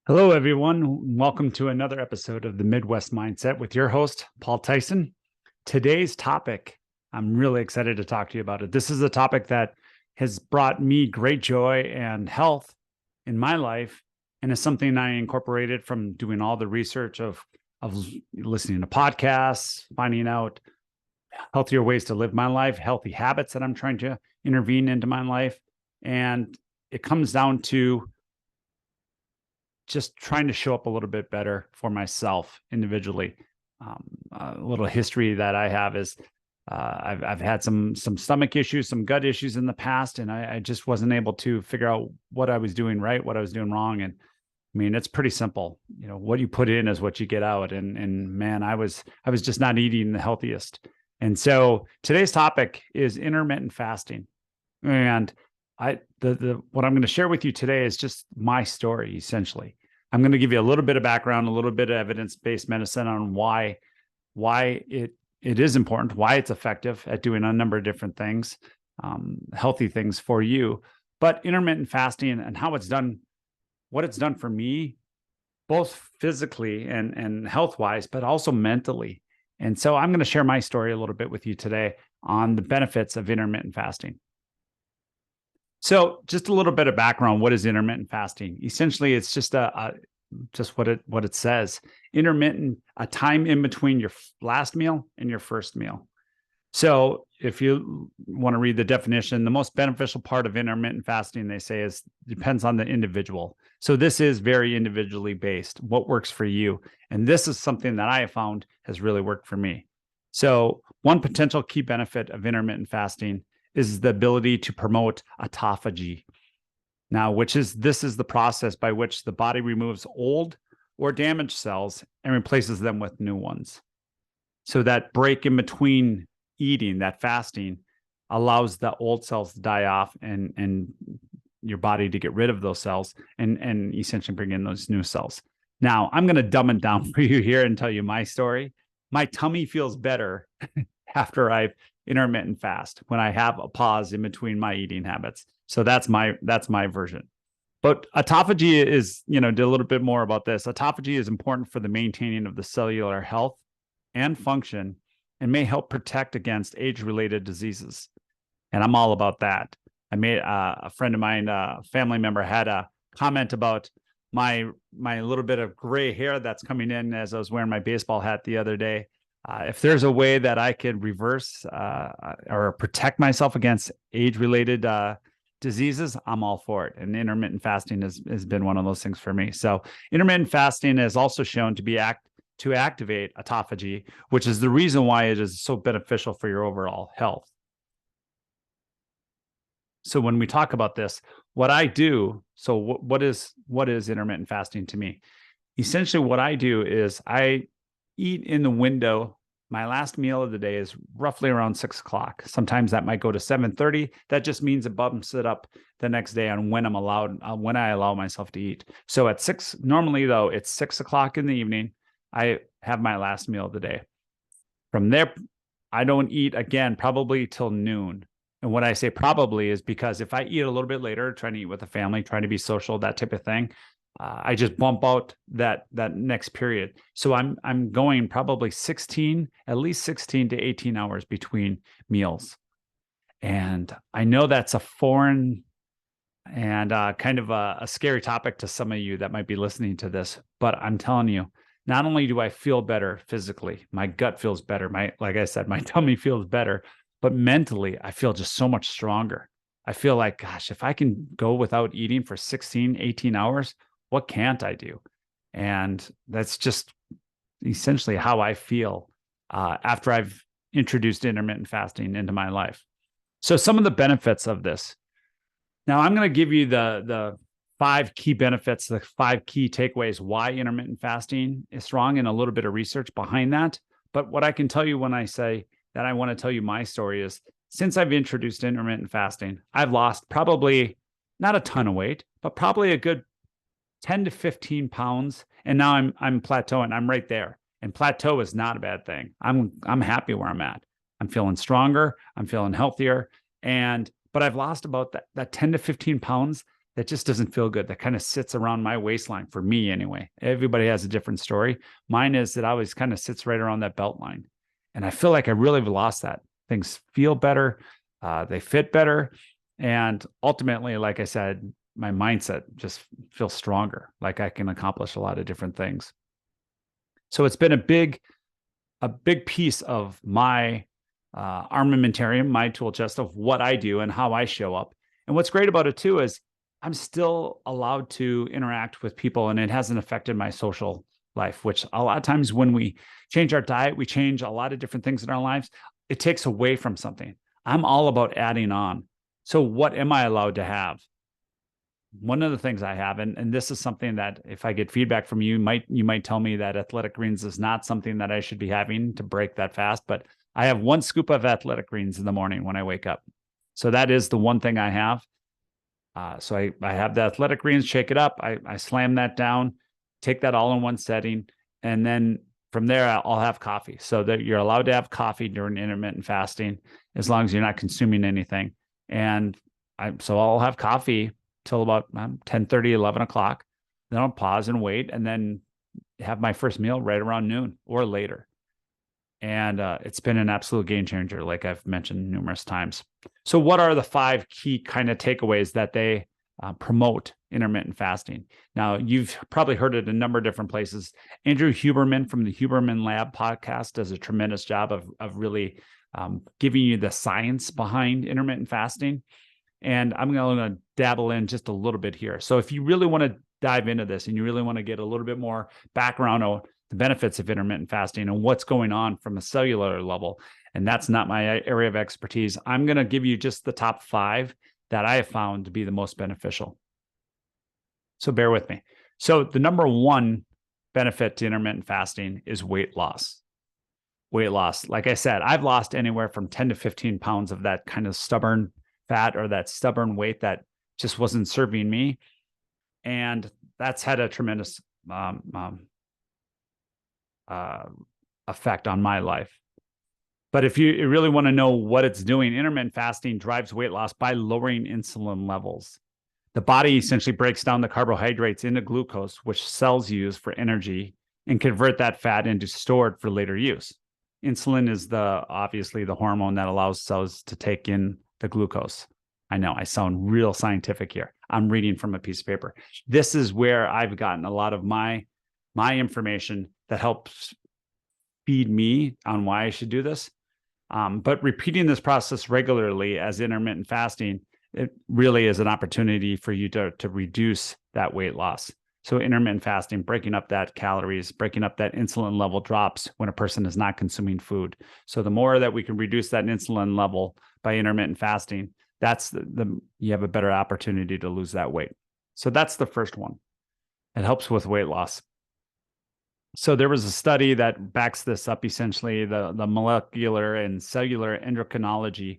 Hello, everyone. Welcome to another episode of the Midwest Mindset with your host, Paul Tyson. Today's topic, I'm really excited to talk to you about it. This is a topic that has brought me great joy and health in my life, and is something I incorporated from doing all the research of listening to podcasts, finding out healthier ways to live my life, healthy habits that I'm trying to intervene into my life. And it comes down to just trying to show up a little bit better for myself individually. A little history that I have is I've had some stomach issues, some gut issues in the past, and I just wasn't able to figure out what I was doing right, what I was doing wrong. And I mean, it's pretty simple. You know, what you put in is what you get out. And man, I was just not eating the healthiest. And so today's topic is intermittent fasting. And what I'm going to share with you today is just my story, essentially. I'm going to give you a little bit of background, a little bit of evidence-based medicine on why it is important, why it's effective at doing a number of different things, healthy things for you. But intermittent fasting and how it's done, what it's done for me, both physically and health-wise, but also mentally. And so I'm going to share my story a little bit with you today on the benefits of intermittent fasting. So just a little bit of background. What is intermittent fasting? Essentially, it's just just what it says. Intermittent, a time in between your last meal and your first meal. So if you want to read the definition, the most beneficial part of intermittent fasting, they say, is depends on the individual. So this is very individually based, what works for you. And this is something that I have found has really worked for me. So one potential key benefit of intermittent fasting is the ability to promote autophagy. Now, this is the process by which the body removes old or damaged cells and replaces them with new ones. So that break in between eating, that fasting, allows the old cells to die off and your body to get rid of those cells and essentially bring in those new cells. Now, I'm going to dumb it down for you here and tell you my story. My tummy feels better after I've intermittent fast, when I have a pause in between my eating habits. So that's my version. But autophagy is, a little bit more about this. Autophagy is important for the maintaining of the cellular health and function, and may help protect against age-related diseases. And I'm all about that. I made a friend of mine, a family member, had a comment about my little bit of gray hair that's coming in as I was wearing my baseball hat the other day. If there's a way that I could reverse or protect myself against age-related diseases, I'm all for it. And intermittent fasting has been one of those things for me. So intermittent fasting is also shown to activate autophagy, which is the reason why it is so beneficial for your overall health. So when we talk about this, what I do, so what is intermittent fasting to me? Essentially, what I do is I eat in the window. My last meal of the day is roughly around 6 o'clock. Sometimes that might go to 7:30. That just means it bumps it up the next day on when when I allow myself to eat. So at 6, normally though, it's 6 o'clock in the evening, I have my last meal of the day. From there, I don't eat again, probably till noon. And what I say probably is because if I eat a little bit later, trying to eat with the family, trying to be social, that type of thing, I just bump out that next period. So I'm going probably at least 16 to 18 hours between meals. And I know that's a foreign and kind of a scary topic to some of you that might be listening to this, but I'm telling you, not only do I feel better physically, my gut feels better. Like I said, my tummy feels better, but mentally I feel just so much stronger. I feel like, gosh, if I can go without eating for 16, 18 hours, what can't I do? And that's just essentially how I feel after I've introduced intermittent fasting into my life. So some of the benefits of this. Now I'm going to give you the 5 key benefits, the 5 key takeaways why intermittent fasting is strong, and a little bit of research behind that. But what I can tell you when I say that I want to tell you my story is, since I've introduced intermittent fasting, I've lost probably not a ton of weight, but probably a good 10 to 15 pounds. And now I'm plateauing. I'm right there. And plateau is not a bad thing. I'm happy where I'm at. I'm feeling stronger. I'm feeling healthier. But I've lost about that 10 to 15 pounds that just doesn't feel good, that kind of sits around my waistline, for me anyway. Everybody has a different story. Mine is that always kind of sits right around that belt line. And I feel like I really have lost that. Things feel better. They fit better. And ultimately, like I said, my mindset just feels stronger, like I can accomplish a lot of different things. So it's been a big piece of my armamentarium, my tool chest of what I do and how I show up. And what's great about it too is I'm still allowed to interact with people, and it hasn't affected my social life, which a lot of times when we change our diet, we change a lot of different things in our lives. It takes away from something. I'm all about adding on. So what am I allowed to have? One of the things I have, and this is something that if I get feedback from you, you might tell me that athletic greens is not something that I should be having to break that fast, but I have 1 scoop of athletic greens in the morning when I wake up. So that is the one thing I have. So I have the athletic greens, shake it up. I slam that down, take that all in one setting. And then from there, I'll have coffee. So that you're allowed to have coffee during intermittent fasting, as long as you're not consuming anything. And so I'll have coffee till about 10:30, 11 o'clock. Then I'll pause and wait, and then have my first meal right around noon or later. And it's been an absolute game changer, like I've mentioned numerous times. So what are the 5 key kind of takeaways that they promote intermittent fasting? Now, you've probably heard it a number of different places. Andrew Huberman from the Huberman Lab podcast does a tremendous job of really giving you the science behind intermittent fasting. And I'm going to dabble in just a little bit here. So if you really want to dive into this and you really want to get a little bit more background on the benefits of intermittent fasting and what's going on from a cellular level, and that's not my area of expertise, I'm going to give you just the top 5 that I have found to be the most beneficial. So bear with me. So the number 1 benefit to intermittent fasting is weight loss. Weight loss. Like I said, I've lost anywhere from 10 to 15 pounds of that kind of stubborn fat or that stubborn weight that just wasn't serving me. And that's had a tremendous effect on my life. But if you really want to know what it's doing, intermittent fasting drives weight loss by lowering insulin levels. The body essentially breaks down the carbohydrates into glucose, which cells use for energy, and convert that fat into stored for later use. Insulin is obviously the hormone that allows cells to take in the glucose. I know I sound real scientific here. I'm reading from a piece of paper. This is where I've gotten a lot of my information that helps feed me on why I should do this. But repeating this process regularly as intermittent fasting, it really is an opportunity for you to reduce that weight loss. So intermittent fasting, breaking up that calories, breaking up that insulin level drops when a person is not consuming food. So the more that we can reduce that insulin level by intermittent fasting, that's you have a better opportunity to lose that weight. So that's the first one. It helps with weight loss. So there was a study that backs this up, essentially the Molecular and Cellular Endocrinology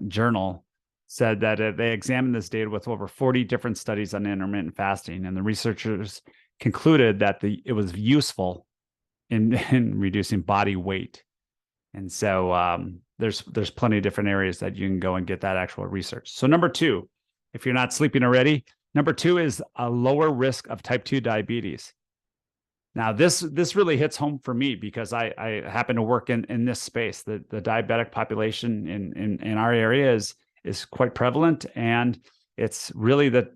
journal said that they examined this data with over 40 different studies on intermittent fasting, and the researchers concluded that it was useful in reducing body weight. And so there's plenty of different areas that you can go and get that actual research. So number 2, if you're not sleeping already, number 2 is a lower risk of type 2 diabetes. Now, this really hits home for me because I happen to work in this space. The diabetic population in our area is quite prevalent, and it's really the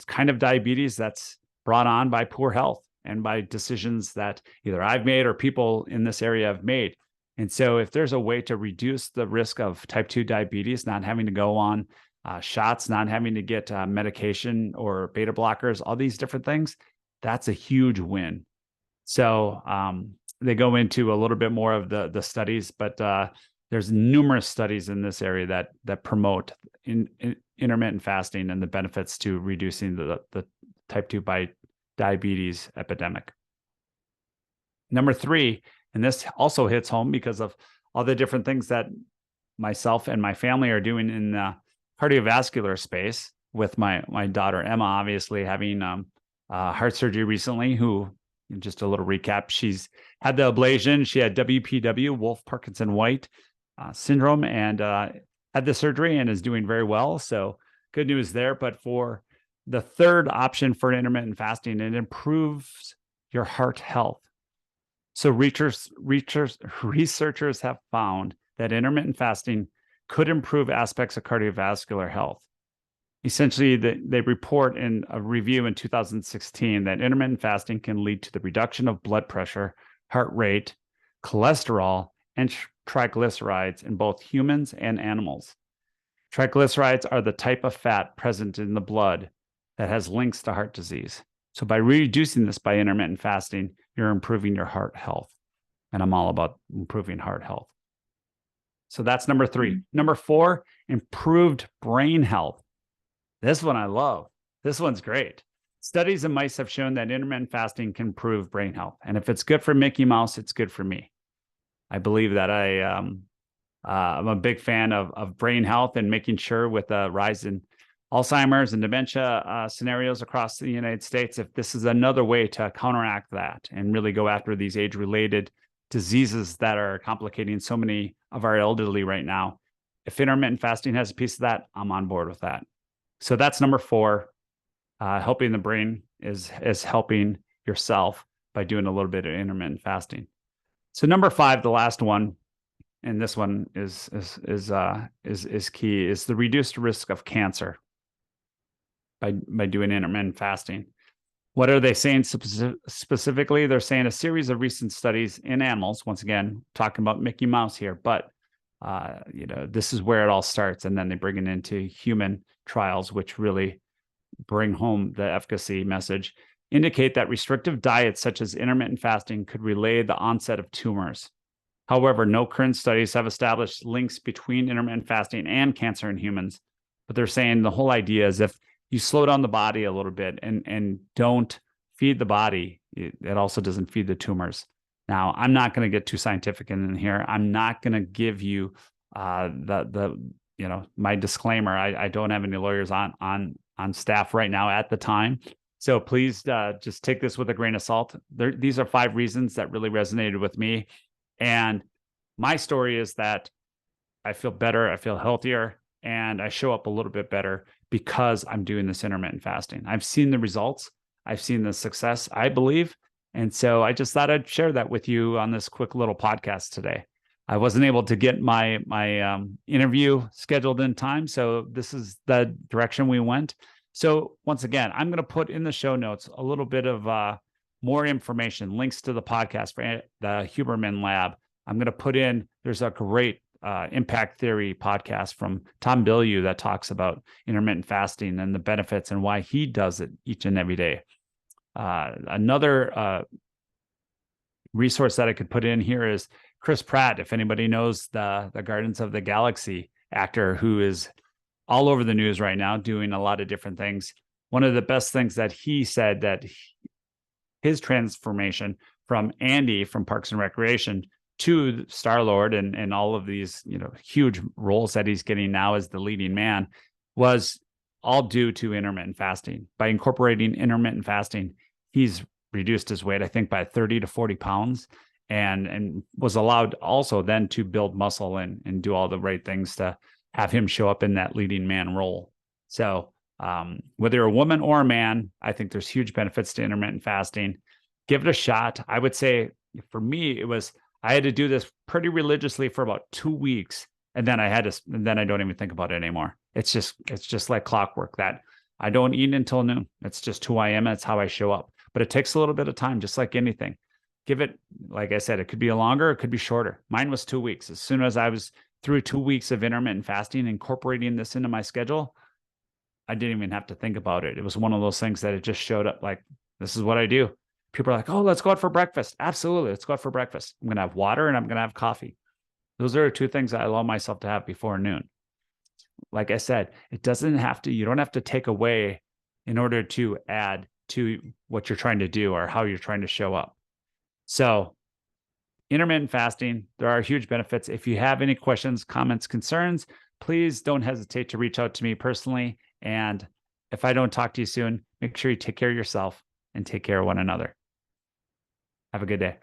kind of diabetes that's brought on by poor health and by decisions that either I've made or people in this area have made. And so if there's a way to reduce the risk of type 2 diabetes, not having to go on shots, not having to get medication or beta blockers, all these different things, that's a huge win. So they go into a little bit more of the studies, but there's numerous studies in this area that promote intermittent fasting and the benefits to reducing the type 2 diabetes epidemic. Number 3, and this also hits home because of all the different things that myself and my family are doing in the cardiovascular space, with my daughter Emma obviously having heart surgery recently. Just a little recap, she's had the ablation. She had WPW, Wolff-Parkinson-White syndrome, and had the surgery and is doing very well. So good news there. But for the third option for intermittent fasting, it improves your heart health. So researchers have found that intermittent fasting could improve aspects of cardiovascular health. Essentially, they report in a review in 2016 that intermittent fasting can lead to the reduction of blood pressure, heart rate, cholesterol, and triglycerides in both humans and animals. Triglycerides are the type of fat present in the blood that has links to heart disease. So by reducing this by intermittent fasting, you're improving your heart health. And I'm all about improving heart health. So that's number 3. Number 4, improved brain health. This one I love. This one's great. Studies in mice have shown that intermittent fasting can improve brain health. And if it's good for Mickey Mouse, it's good for me. I believe that I'm a big fan of brain health and making sure with the rise in Alzheimer's and dementia scenarios across the United States, if this is another way to counteract that and really go after these age-related diseases that are complicating so many of our elderly right now, if intermittent fasting has a piece of that, I'm on board with that. So that's number 4. Helping the brain is helping yourself by doing a little bit of intermittent fasting. So number 5, the last one, and this one is key, is the reduced risk of cancer by doing intermittent fasting. What are they saying specifically? They're saying a series of recent studies in animals, once again, talking about Mickey Mouse here, but this is where it all starts. And then they bring it into human trials, which really bring home the efficacy message, indicate that restrictive diets such as intermittent fasting could delay the onset of tumors. However, no current studies have established links between intermittent fasting and cancer in humans. But they're saying the whole idea is if you slow down the body a little bit and don't feed the body, it also doesn't feed the tumors. Now, I'm not going to get too scientific in here. I'm not going to give you my disclaimer. I don't have any lawyers on staff right now at the time. So please just take this with a grain of salt. These are 5 reasons that really resonated with me. And my story is that I feel better, I feel healthier, and I show up a little bit better because I'm doing this intermittent fasting. I've seen the results. I've seen the success, I believe. And so I just thought I'd share that with you on this quick little podcast today. I wasn't able to get my interview scheduled in time, so this is the direction we went. So once again, I'm going to put in the show notes a little bit of more information, links to the podcast for the Huberman Lab. I'm going to put in, there's a great impact theory podcast from Tom Bilyeu that talks about intermittent fasting and the benefits and why he does it each and every day. Another resource that I could put in here is Chris Pratt. If anybody knows the Guardians of the Galaxy actor who is all over the news right now doing a lot of different things. One of the best things that he said that his transformation from Andy from Parks and Recreation to Star-Lord and all of these, huge roles that he's getting now as the leading man was all due to intermittent fasting. By incorporating intermittent fasting, he's reduced his weight, I think, by 30 to 40 pounds and was allowed also then to build muscle and do all the right things to have him show up in that leading man role. So whether you're a woman or a man, I think there's huge benefits to intermittent fasting. Give it a shot. I would say for me, I had to do this pretty religiously for about 2 weeks. And then I don't even think about it anymore. It's just like clockwork that I don't eat until noon. It's just who I am. It's how I show up. But it takes a little bit of time, just like anything. Give it, like I said, it could be longer, it could be shorter. Mine was 2 weeks. As soon as I was through 2 weeks of intermittent fasting, incorporating this into my schedule, I didn't even have to think about it. It was one of those things that it just showed up like, this is what I do. People are like, oh, let's go out for breakfast. Absolutely. Let's go out for breakfast. I'm going to have water and I'm going to have coffee. Those are 2 things I allow myself to have before noon. Like I said, you don't have to take away in order to add to what you're trying to do or how you're trying to show up. So intermittent fasting, there are huge benefits. If you have any questions, comments, concerns, please don't hesitate to reach out to me personally. And if I don't talk to you soon, make sure you take care of yourself and take care of one another. Have a good day.